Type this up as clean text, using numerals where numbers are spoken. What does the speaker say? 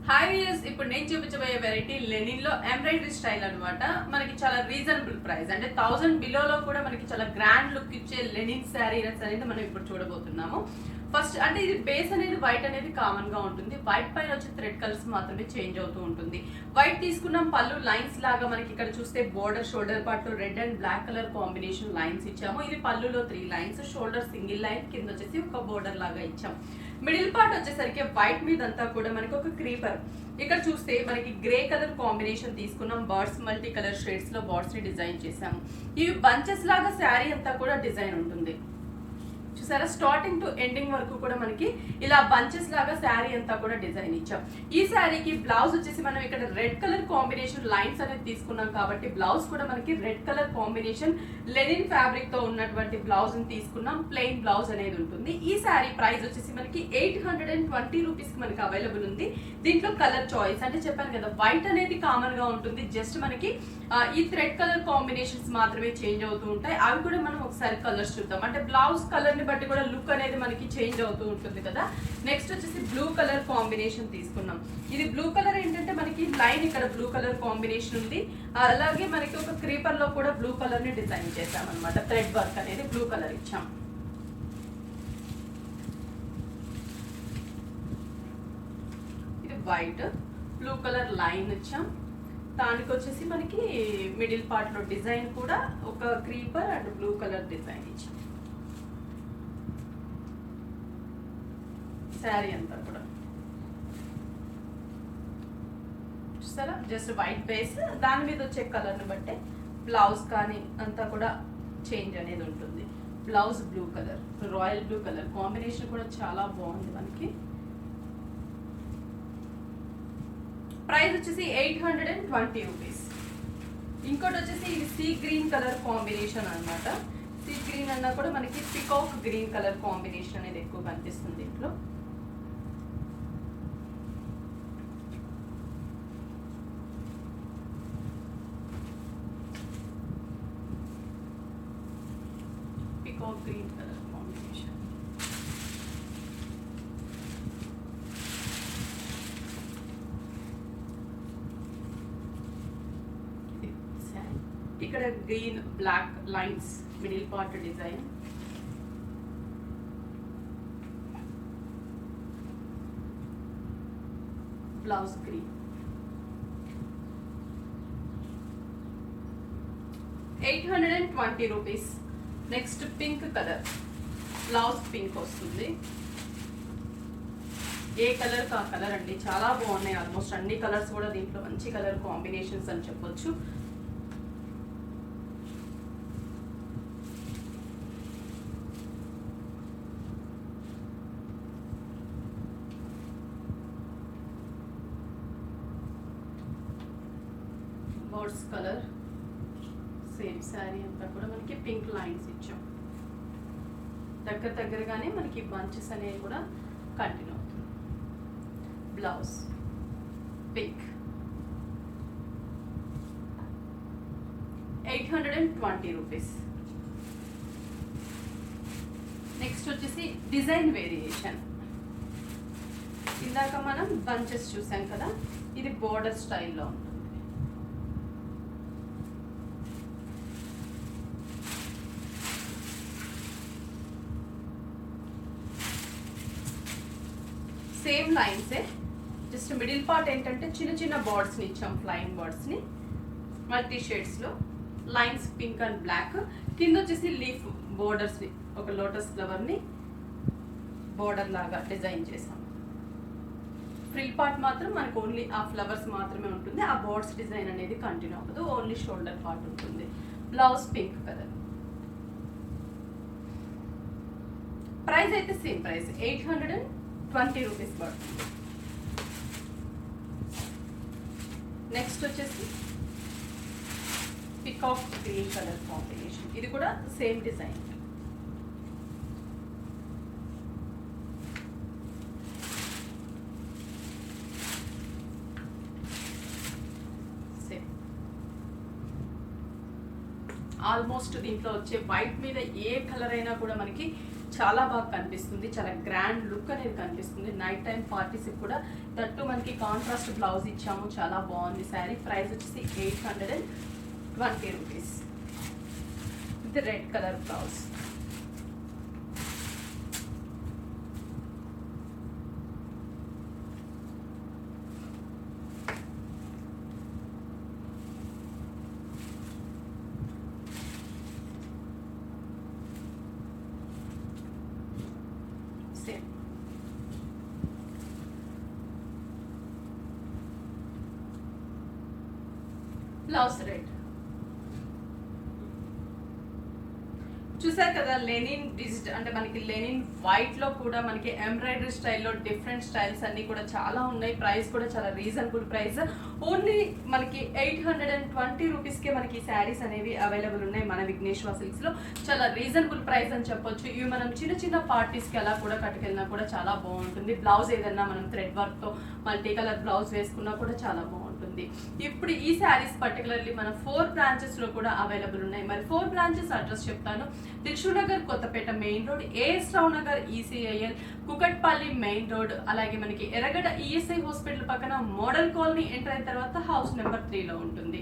Hi viewers, ఇప్పుడు నేను చూపించబోయే వెరైటీ లెనిన్ లో ఎంబ్రాయిడరీ స్టైల్ అన్నమాట. మనకి చాలా రీజనబుల్ ప్రైస్, అంటే 1000 బిలోలో కూడా మనకి చాలా గ్రాండ్ లుక్ ఇచ్చే లెనిన్ శారీస్ అనేది మనం ఇప్పుడు చూడబోతున్నాము. ఫస్ట్ అంటే ఇది బేస్ అనేది వైట్ అనేది కామన్ గా ఉంటుంది. వైట్ పైన వచ్చే థ్రెడ్ కలర్స్ మాత్రమే చేంజ్ అవుతూ ఉంటుంది. వైట్ తీసుకున్నాం, పళ్ళు లైన్స్ లాగా మనకి ఇక్కడ చూస్తే బోర్డర్ షోల్డర్ పార్ట్ లో red and black colour combination lines ఇచ్చాము. ఇది పళ్ళులో 3 లైన్స్, షోల్డర్ సింగిల్ లైన్, కింద వచ్చేసి ఒక బోర్డర్ లాగా ఇచ్చాం. మిడిల్ పార్ట్ వచ్చేసరికి వైట్ మీద అంతా కూడా మనకి ఒక క్రీపర్. ఇక్కడ చూస్తే మనకి గ్రే కలర్ కాంబినేషన్ తీసుకున్నాం. బర్డ్స్ మల్టీ కలర్ షేడ్స్ లో బర్డ్స్ ని డిజైన్ చేసాము. ఇవి బంచెస్ లాగా శారీ అంతా కూడా డిజైన్ ఉంటుంది. చూసారా, స్టార్టింగ్ టు ఎండింగ్ వరకు కూడా మనకి ఇలా బంచెస్ లాగా శారీ అంతా కూడా డిజైన్ ఇచ్చాం. ఈ శారీకి బ్లౌజ్ వచ్చేసి మనం ఇక్కడ రెడ్ కలర్ కాంబినేషన్ లైన్స్ అనేది తీసుకున్నాం కాబట్టి బ్లౌజ్ కూడా మనకి red colour combination linen fabric తో ఉన్నటువంటి బ్లౌజ్ ని తీసుకున్నాం. ప్లెయిన్ బ్లౌజ్ అనేది ఉంటుంది. ఈ శారీ ప్రైస్ వచ్చేసి మనకి 820 రూపీస్ కి మనకి అవైలబుల్ ఉంది. దీంట్లో కలర్ చాయిస్ అంటే చెప్పాను కదా, వైట్ అనేది కామన్ గా ఉంటుంది. జస్ట్ మనకి ఈ థ్రెడ్ కలర్ కాంబినేషన్స్ మాత్రమే చేంజ్ అవుతూ ఉంటాయి. అవి కూడా మనం ఒకసారి కలర్స్ చూద్దాం. అంటే బ్లౌజ్ కలర్ ని బట్టి కూడా లుక్ అనేది మనకి చేంజ్ అవుతూ ఉంటుంది కదా. నెక్స్ట్ వచ్చేసి బ్లూ కలర్ కాంబినేషన్ తీసుకున్నాం. ఇది బ్లూ కలర్ ఏంటంటే మనకి లైన్ ఇక్కడ బ్లూ కలర్ కాంబినేషన్ ఉంది. అలాగే మనకి ఒక క్రీపర్ లో కూడా బ్లూ కలర్ ని డిజైన్ చేసాం అనమాట. థ్రెడ్ వర్క్ అనేది బ్లూ కలర్ ఇచ్చాం. ఇది వైట్ బ్లూ కలర్ లైన్ ఇచ్చాం. దానికి వచ్చేసి మనకి మిడిల్ పార్ట్ లో డిజైన్ కూడా ఒక creeper and blue colour design ఇచ్చాం. శారీ అంతా కూడా చూస్తారా, జస్ట్ వైట్ బేస్, దాని మీద వచ్చే కలర్ని బట్టే బ్లౌజ్ కానీ అంతా కూడా చేంజ్ అనేది ఉంటుంది. Blouse blue colour, royal blue colour combination కూడా చాలా బాగుంది మనకి. ప్రైస్ వచ్చేసి 820 రూపీస్. ఇంకోటి వచ్చేసి ఇది సీ గ్రీన్ కలర్ కాంబినేషన్ అనమాట. సీ గ్రీన్ అన్నా కూడా మనకి పికాక్ గ్రీన్ కలర్ కాంబినేషన్ అనేది ఎక్కువ కనిపిస్తుంది ఇంట్లో. Peacock green colour combination. ఇక్కడ green black lines middle part design. Blouse green. 820 rupees. Next pink colour, blouse pink వస్తుంది. ఏ కలర్ కా కలర్ అండి, చాలా బాగున్నాయి. ఆల్మోస్ట్ అన్ని కలర్స్ కూడా దీంట్లో మంచి కలర్ కాంబినేషన్స్ అని చెప్పొచ్చు. బర్డ్స్ కలర్ సేమ్ శారీ అంతా కూడా మనకి పింక్ లైన్స్ ఇచ్చాం. దగ్గరగానే మనకి బంచెస్ అనేవి కూడా కంటిన్యూ అవుతుంది. Blouse pink. 820 రూపీస్. నెక్స్ట్ వచ్చేసి డిజైన్ వేరియేషన్. ఇందాక మనం బంచెస్ చూసాం కదా, ఇది బోర్డర్ స్టైల్లో ఉంటుంది. సేమ్ లైన్సే, జస్ట్ మిడిల్ పార్ట్ ఏంటంటే చిన్న చిన్న బర్డ్స్ ని ఇచ్చాం. ఫ్లయింగ్ బర్డ్స్ ని మల్టీ షేడ్స్ లో లైన్స్ పింక్ అండ్ బ్లాక్. కింద వచ్చేసి లీఫ్ బోర్డర్స్ ని, ఒక లోటస్ ఫ్లవర్ ని బోర్డర్ లాగా డిజైన్ చేసాం. ఫ్రిల్ పార్ట్ మాత్రం మనకు ఓన్లీ ఆ ఫ్లవర్స్ మాత్రమే ఉంటుంది. ఆ బర్డ్స్ డిజైన్ అనేది కంటిన్యూ అవ్వదు, ఓన్లీ షోల్డర్ పార్ట్ ఉంటుంది. Blouse pink colour. ప్రైస్ అయితే సేమ్ ప్రైస్ 820 రూపీస్ పడుతుంది. నెక్స్ట్ వచ్చేసి పికాక్ గ్రీన్ కలర్ కాంబినేషన్. ఇది కూడా సేమ్ డిజైన్. సేమ్ ఆల్మోస్ట్ దీంట్లో వచ్చే వైట్ మీద ఏ కలర్ అయినా కూడా మనకి చాలా బాగా కనిపిస్తుంది, చాలా గ్రాండ్ లుక్ అనేది కనిపిస్తుంది. నైట్ టైం పార్టీస్ కూడా దట్టు మనకి కాంట్రాస్ట్ బ్లౌజ్ ఇచ్చాము, చాలా బాగుంది శారీ. ప్రైస్ వచ్చేసి 820 రూపీస్. ఇది red colour blouse. Same blouse red. చూసారు కదా, లెనిన్ డిజిటల్ అంటే మనకి లెనిన్ వైట్ లో కూడా మనకి ఎంబ్రాయిడరీ స్టైల్లో డిఫరెంట్ స్టైల్స్ అన్ని కూడా చాలా ఉన్నాయి. ప్రైస్ కూడా చాలా రీజనబుల్ ప్రైస్. ఓన్లీ మనకి 820 రూపీస్కే మనకి శారీస్ అనేవి అవైలబుల్ ఉన్నాయి మన విఘ్నేశ్వర సిల్క్స్ లో. చాలా రీజనబుల్ ప్రైస్ అని చెప్పొచ్చు. ఇవి మనం చిన్న చిన్న పార్టీస్కి అలా కూడా కట్టుకెళ్ళినా కూడా చాలా బాగుంటుంది. బ్లౌజ్ ఏదన్నా మనం థ్రెడ్ వర్క్ తో మల్టీ కలర్ బ్లౌజ్ వేసుకున్నా కూడా చాలా బాగుంటుంది. ఇప్పుడు ఈ శారీస్ పర్టికులర్లీ మన 4 బ్రాంచెస్ లో కూడా అవైలబుల్ ఉన్నాయి. మరి 4 బ్రాంచెస్ అడ్రస్ చెప్తాను. Dilsukh Nagar Kothapet main road, AS Rao Nagar ECIL, Kukatpally main road, అలాగే మనకి ఎర్రగడ్డ ఈఎస్ఐ హాస్పిటల్ పక్కన మోడల్ కాలనీ ఎంటర్ అయిన తర్వాత హౌస్ నెంబర్ 3 లో ఉంటుంది.